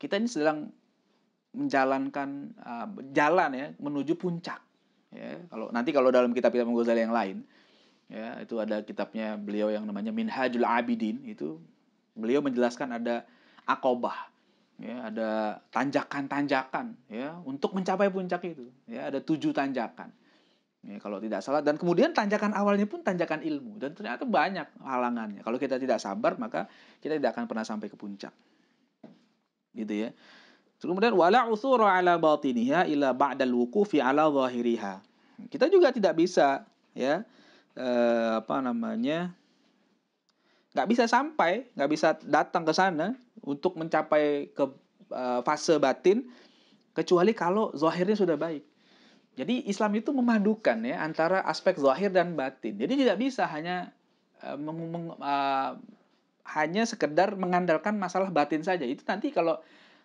Kita ini sedang menjalankan jalan ya menuju puncak. Ya, kalau dalam kitab-kitab Imam Ghazali yang lain, ya, itu ada kitabnya beliau yang namanya Minhajul Abidin, itu beliau menjelaskan ada aqobah, ya, ada tanjakan-tanjakan ya untuk mencapai puncak itu. Ya, ada 7 tanjakan. Ya, kalau tidak salah, dan kemudian tanjakan awalnya pun tanjakan ilmu, dan ternyata banyak halangannya. Kalau kita tidak sabar, maka kita tidak akan pernah sampai ke puncak. Gitu ya. Kemudian wala uthura ala batiniha ila ba'dal wuqufi ala zahiriha. Kita juga tidak bisa ya nggak bisa datang ke sana untuk mencapai ke fase batin kecuali kalau zahirnya sudah baik. Jadi Islam itu memadukan ya antara aspek zahir dan batin. Jadi tidak bisa hanya sekedar mengandalkan masalah batin saja. Itu nanti kalau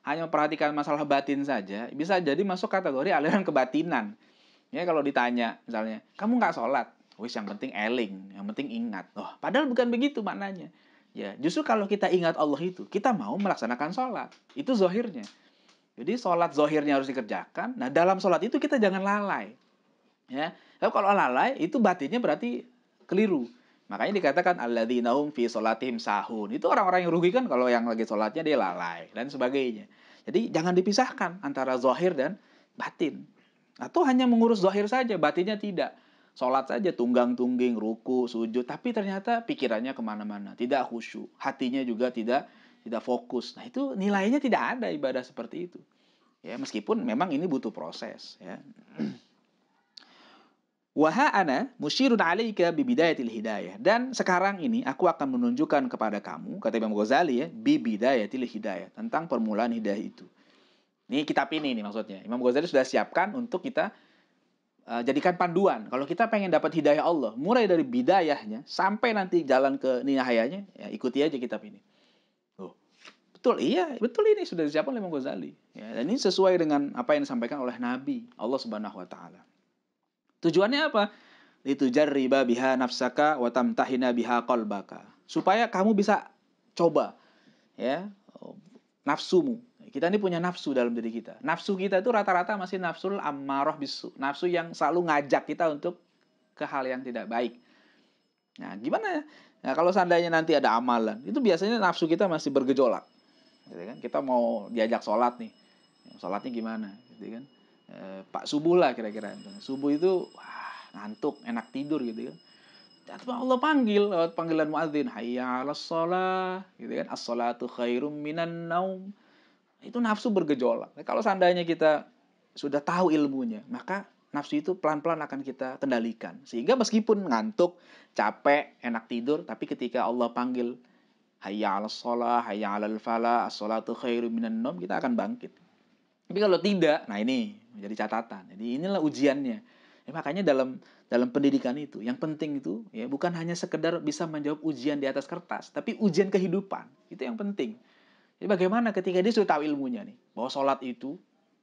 hanya memperhatikan masalah batin saja, bisa jadi masuk kategori aliran kebatinan. Ya, kalau ditanya misalnya, kamu nggak sholat, wis yang penting eling, yang penting ingat. Oh, padahal bukan begitu maknanya. Ya, justru kalau kita ingat Allah itu, kita mau melaksanakan sholat. Itu zahirnya. Jadi sholat zahirnya harus dikerjakan. Nah, dalam sholat itu kita jangan lalai. Ya, kalau lalai itu batinnya berarti keliru. Makanya dikatakan alladzina hum fi sholatihim sahun. Itu orang-orang yang rugi kan kalau yang lagi sholatnya dia lalai dan sebagainya. Jadi jangan dipisahkan antara zahir dan batin. Atau hanya mengurus zahir saja, batinnya tidak. Sholat saja tunggang-tungging, ruku, sujud, tapi ternyata pikirannya kemana-mana, tidak khusyuk, hatinya juga tidak fokus. Nah, itu nilainya tidak ada ibadah seperti itu. Ya, meskipun memang ini butuh proses. Ya. Waha ana musyirun alaika bi bidayatil hidayah. Dan sekarang ini aku akan menunjukkan kepada kamu, kata Imam Ghazali ya, bi bidayatil hidayah, tentang permulaan hidayah itu. Ini kitab ini nih maksudnya. Imam Ghazali sudah siapkan untuk kita jadikan panduan. Kalau kita pengen dapat hidayah Allah, mulai dari bidayahnya sampai nanti jalan ke nihayanya, ya ikuti aja kitab ini. Oh, betul, iya, betul, ini sudah disiapkan oleh Imam Ghazali. Ya, dan ini sesuai dengan apa yang disampaikan oleh Nabi Allah Subhanahu wa taala. Tujuannya apa? Litujarriba biha nafsaka wa tamtahina biha qalbaka. Supaya kamu bisa coba ya nafsumu. Kita ini punya nafsu dalam diri kita. Nafsu kita itu rata-rata masih nafsul ammarah bisu. Nafsu yang selalu ngajak kita untuk ke hal yang tidak baik. Nah, gimana ya? Nah, kalau seandainya nanti ada amalan, itu biasanya nafsu kita masih bergejolak. Gitu kan? Kita mau diajak sholat nih. Sholatnya gimana? Gitu kan? Pak subuh lah kira-kira. Subuh itu ngantuk, enak tidur gitu kan. Tiba-tiba Allah panggil lewat panggilan muadzin, hayya 'alas shalah, gitu kan. As-shalatu khairum minan naum. Itu nafsu bergejolak. Nah, kalau seandainya kita sudah tahu ilmunya, maka nafsu itu pelan-pelan akan kita kendalikan. Sehingga meskipun ngantuk, capek, enak tidur, tapi ketika Allah panggil hayya 'alas shalah, hayya 'alal falah, as-shalatu khairum minan naum, kita akan bangkit. Tapi kalau tidak, nah ini menjadi catatan. Jadi inilah ujiannya. Makanya dalam pendidikan itu, yang penting itu ya bukan hanya sekedar bisa menjawab ujian di atas kertas, tapi ujian kehidupan. Itu yang penting. Jadi bagaimana ketika dia sudah tahu ilmunya nih, bahwa sholat itu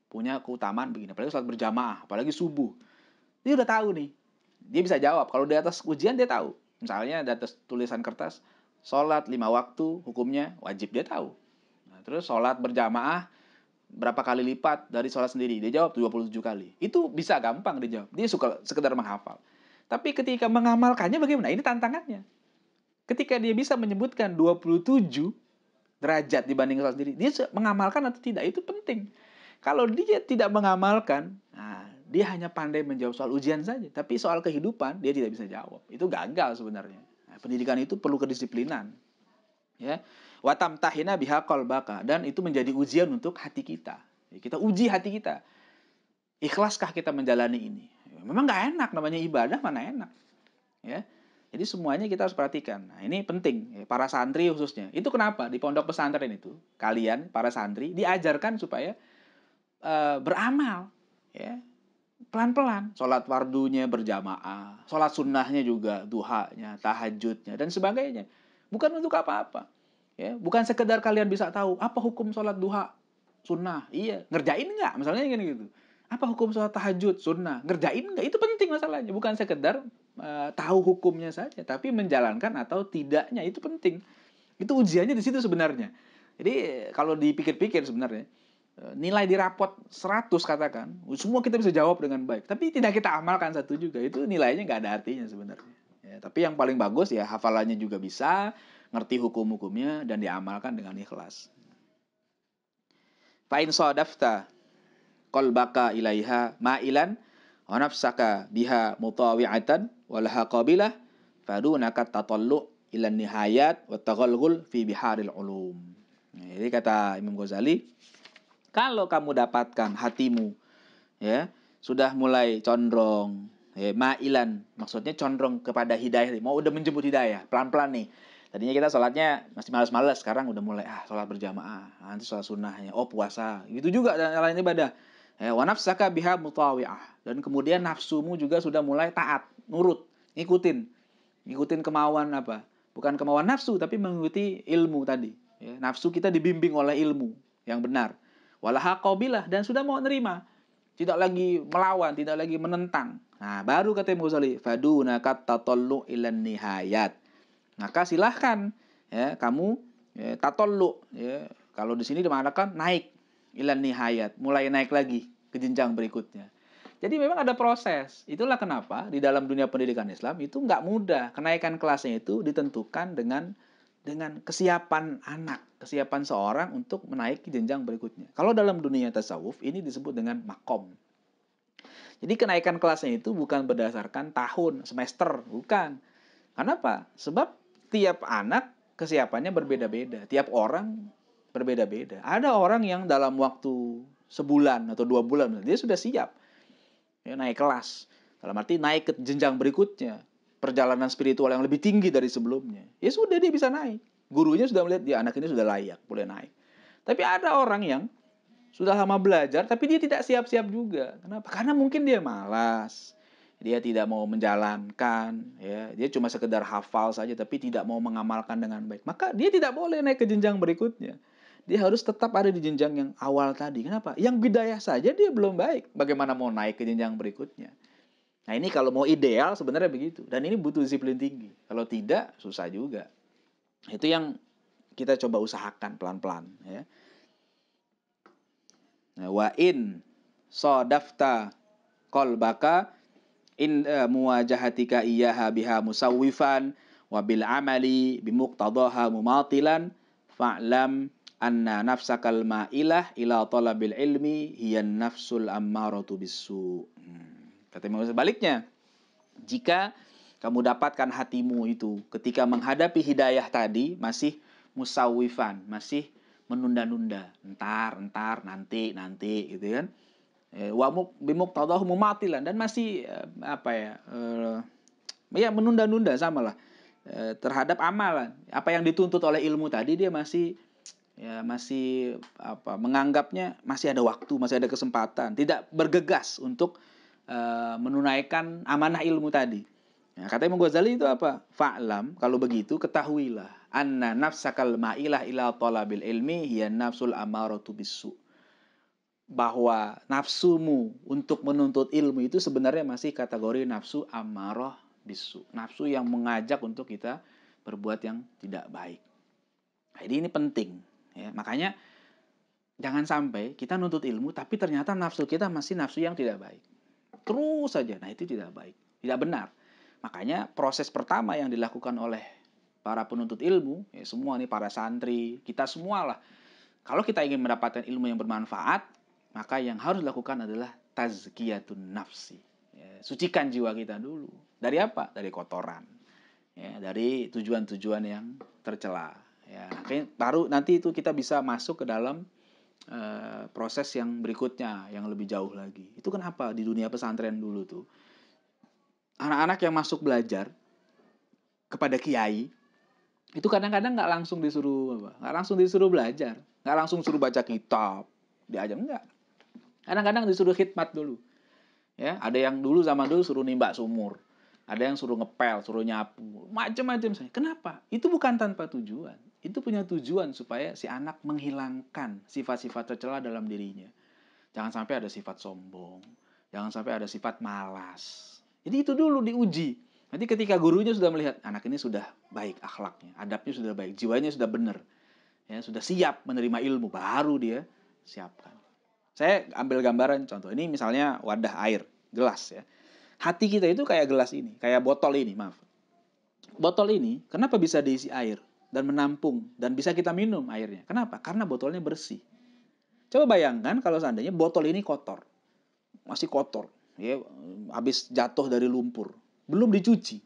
punya keutamaan begini, apalagi sholat berjamaah, apalagi subuh. Dia udah tahu nih, dia bisa jawab. Kalau di atas ujian dia tahu. Misalnya di atas tulisan kertas, sholat 5 waktu hukumnya wajib, dia tahu. Nah, terus sholat berjamaah berapa kali lipat dari sholat sendiri? Dia jawab 27 kali. Itu bisa gampang dijawab. Dia suka sekedar menghafal. Tapi ketika mengamalkannya bagaimana? Ini tantangannya. Ketika dia bisa menyebutkan 27 derajat dibanding sholat sendiri, dia mengamalkan atau tidak, itu penting. Kalau dia tidak mengamalkan, nah, dia hanya pandai menjawab soal ujian saja, tapi soal kehidupan dia tidak bisa jawab. Itu gagal sebenarnya. Nah, pendidikan itu perlu kedisiplinan. Ya, watamtahina biha qalbaka, dan itu menjadi ujian untuk hati kita. Kita uji hati kita. Ikhlaskah kita menjalani ini? Memang nggak enak, namanya ibadah mana enak. Ya. Jadi semuanya kita harus perhatikan. Nah, ini penting, para santri khususnya. Itu kenapa di pondok pesantren itu kalian para santri diajarkan supaya beramal, ya, pelan-pelan. Sholat fardunya berjamaah, sholat sunnahnya juga, duhanya, tahajudnya dan sebagainya. Bukan untuk apa-apa, ya. Bukan sekedar kalian bisa tahu apa hukum sholat duha. Sunnah. Iya. Ngerjain nggak? Misalnya kan gitu. Apa hukum sholat tahajud? Sunnah. Ngerjain nggak? Itu penting masalahnya. Bukan sekedar tahu hukumnya saja, tapi menjalankan atau tidaknya itu penting. Itu ujiannya di situ sebenarnya. Jadi kalau dipikir-pikir sebenarnya, nilai di rapot 100 katakan, semua kita bisa jawab dengan baik. Tapi tidak kita amalkan satu juga, itu nilainya nggak ada artinya sebenarnya. Ya, tapi yang paling bagus ya hafalannya juga bisa, ngerti hukum-hukumnya, dan diamalkan dengan ikhlas. Fa'in sodafta qalbaka ilaiha ma'ilan wa nafsaka biha mutawi'atan walaha qabilah fadunaka tatallu ilan nihayat wa taghalghul fi biharil ulum. Jadi kata Imam Ghazali, kalau kamu dapatkan hatimu ya sudah mulai condong ma'ilan, maksudnya condong kepada hidayah, mau udah menjemput hidayah pelan-pelan nih. Tadinya kita sholatnya masih malas-malas, sekarang udah mulai sholat berjamaah, nanti sholat sunnahnya, puasa, gitu juga dan lain ibadah. Wa nafsaka biha mutawi'ah, dan kemudian nafsumu juga sudah mulai taat, nurut, ngikutin kemauan apa? Bukan kemauan nafsu, tapi mengikuti ilmu tadi. Ya, nafsu kita dibimbing oleh ilmu yang benar. Walaha qabilah, dan sudah mau nerima. Tidak lagi melawan, tidak lagi menentang. Nah, baru kata Imam Ghazali, fadunaka tatallu ilan nihayat. Maka silahkan ya kamu tatallu ya. Kalau di sini dimanakan naik ilan nihayat, mulai naik lagi ke jenjang berikutnya. Jadi memang ada proses. Itulah kenapa di dalam dunia pendidikan Islam itu nggak mudah. Kenaikan kelasnya itu ditentukan dengan kesiapan anak, kesiapan seorang untuk menaiki jenjang berikutnya. Kalau dalam dunia tasawuf ini disebut dengan makom. Jadi kenaikan kelasnya itu bukan berdasarkan tahun, semester, bukan. Kenapa? Sebab tiap anak kesiapannya berbeda-beda. Tiap orang berbeda-beda. Ada orang yang dalam waktu sebulan atau 2 bulan dia sudah siap ya, naik kelas. Dalam arti naik ke jenjang berikutnya, perjalanan spiritual yang lebih tinggi dari sebelumnya. Ya sudah, dia bisa naik. Gurunya sudah melihat dia anak ini sudah layak, boleh naik. Tapi ada orang yang sudah lama belajar tapi dia tidak siap-siap juga. Kenapa? Karena mungkin dia malas. Dia tidak mau menjalankan, ya. Dia cuma sekedar hafal saja tapi tidak mau mengamalkan dengan baik. Maka dia tidak boleh naik ke jenjang berikutnya. Dia harus tetap ada di jenjang yang awal tadi. Kenapa? Yang bidayah saja dia belum baik. Bagaimana mau naik ke jenjang berikutnya? Nah, ini kalau mau ideal sebenarnya begitu. Dan ini butuh disiplin tinggi. Kalau tidak, susah juga. Itu yang kita coba usahakan pelan-pelan, ya. Nah, wa in sodafta qalbaka in muwajahatika iyyaha biha musawwifan wa bil amali bimuqtadaha mumatilan fa'lam anna nafsakal ma'ilah ila talabil ilmi hiyan nafsul ammaratu bisu. Kata Imam sebaliknya, jika kamu dapatkan hatimu itu ketika menghadapi hidayah tadi masih musawwifan, masih menunda-nunda, entar nanti gitu kan. Wa bimuqtadahu mumatilan, dan masih ya menunda-nunda samalah terhadap amalan. Apa yang dituntut oleh ilmu tadi dia masih menganggapnya masih ada waktu, masih ada kesempatan, tidak bergegas untuk menunaikan amanah ilmu tadi. Nah, kata Imam Ghazali itu apa? Fa'lam, kalau begitu ketahuilah anna nafsakal ma'ilah ila talabil ilmi hiya nafsul amaratu bisu. Bahwa nafsumu untuk menuntut ilmu itu sebenarnya masih kategori nafsu amarah bisu. Nafsu yang mengajak untuk kita berbuat yang tidak baik. Jadi ini penting. Ya, makanya jangan sampai kita nuntut ilmu tapi ternyata nafsu kita masih nafsu yang tidak baik. Terus saja. Nah, itu tidak baik. Tidak benar. Makanya proses pertama yang dilakukan oleh para penuntut ilmu, ya semua nih para santri, kita semualah. Kalau kita ingin mendapatkan ilmu yang bermanfaat, maka yang harus dilakukan adalah tazkiyatun nafsi. Ya, sucikan jiwa kita dulu. Dari apa? Dari kotoran. Ya, dari tujuan-tujuan yang tercela. Ya, baru nanti itu kita bisa masuk ke dalam proses yang berikutnya, yang lebih jauh lagi. Itu kenapa di dunia pesantren dulu tuh, anak-anak yang masuk belajar kepada kiai, itu kadang-kadang nggak langsung disuruh belajar, nggak langsung suruh baca kitab, diajar enggak. Kadang-kadang disuruh khidmat dulu. Ya, ada yang zaman dulu suruh nimbak sumur, ada yang suruh ngepel, suruh nyapu, macam-macam. Kenapa? Itu bukan tanpa tujuan. itu punya tujuan supaya si anak menghilangkan sifat-sifat tercela dalam dirinya. Jangan sampai ada sifat sombong, jangan sampai ada sifat malas. Jadi itu dulu diuji. Nanti ketika gurunya sudah melihat anak ini sudah baik akhlaknya, adabnya sudah baik, jiwanya sudah benar, ya sudah siap menerima ilmu, baru dia siapkan. Saya ambil gambaran contoh. Ini misalnya wadah air, gelas ya. Hati kita itu kayak gelas ini, kayak botol ini, maaf. Botol ini kenapa bisa diisi air dan menampung dan bisa kita minum airnya? Kenapa? Karena botolnya bersih. Coba bayangkan kalau seandainya botol ini kotor, masih kotor, ya, habis jatuh dari lumpur, belum dicuci,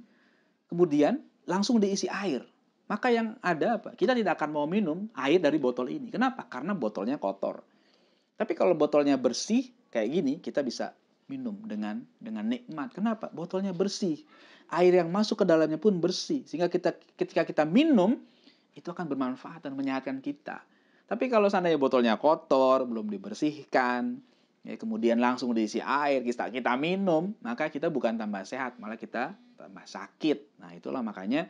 kemudian langsung diisi air. Maka yang ada apa? Kita tidak akan mau minum air dari botol ini. Kenapa? Karena botolnya kotor. Tapi kalau botolnya bersih kayak gini, kita bisa minum dengan nikmat. Kenapa? Botolnya bersih. Air yang masuk ke dalamnya pun bersih. Sehingga ketika kita minum, itu akan bermanfaat dan menyehatkan kita. Tapi kalau seandainya botolnya kotor, belum dibersihkan, ya, kemudian langsung diisi air, kita minum, maka kita bukan tambah sehat, malah kita tambah sakit. Nah, itulah makanya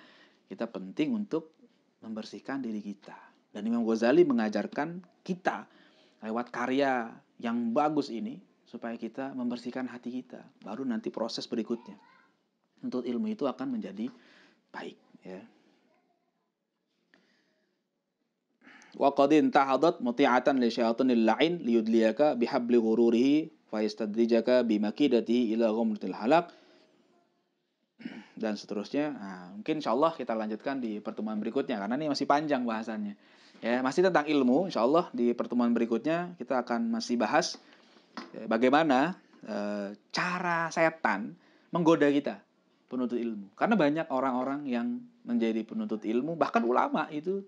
kita penting untuk membersihkan diri kita. Dan Imam Ghazali mengajarkan kita lewat karya yang bagus ini supaya kita membersihkan hati kita. Baru nanti proses berikutnya untuk ilmu itu akan menjadi baik, ya. Wa qad intahadat muti'atan li syayatinil la'in liyudliyaka bihabli ghururihi fayastadrijaka bimakidatihi ila ghamratil halak, dan seterusnya. Nah, mungkin insyaallah kita lanjutkan di pertemuan berikutnya karena ini masih panjang bahasannya. Ya, masih tentang ilmu. Insyaallah di pertemuan berikutnya kita akan masih bahas bagaimana cara setan menggoda kita penuntut ilmu. Karena banyak orang-orang yang menjadi penuntut ilmu, bahkan ulama itu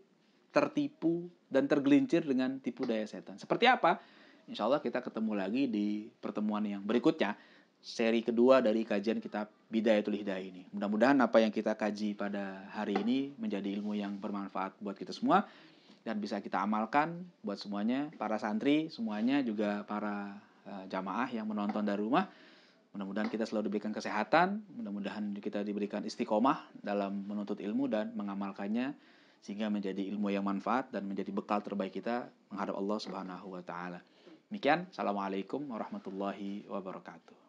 tertipu dan tergelincir dengan tipu daya setan. Seperti apa? Insya Allah kita ketemu lagi di pertemuan yang berikutnya. Seri kedua dari kajian kitab Bidayatul Hidayah ini. Mudah-mudahan apa yang kita kaji pada hari ini menjadi ilmu yang bermanfaat buat kita semua dan bisa kita amalkan buat semuanya, para santri semuanya, juga para jamaah yang menonton dari rumah. Mudah-mudahan kita selalu diberikan kesehatan, mudah-mudahan kita diberikan istiqomah dalam menuntut ilmu dan mengamalkannya sehingga menjadi ilmu yang manfaat dan menjadi bekal terbaik kita menghadap Allah Subhanahu wa taala. Demikian, assalamualaikum warahmatullahi wabarakatuh.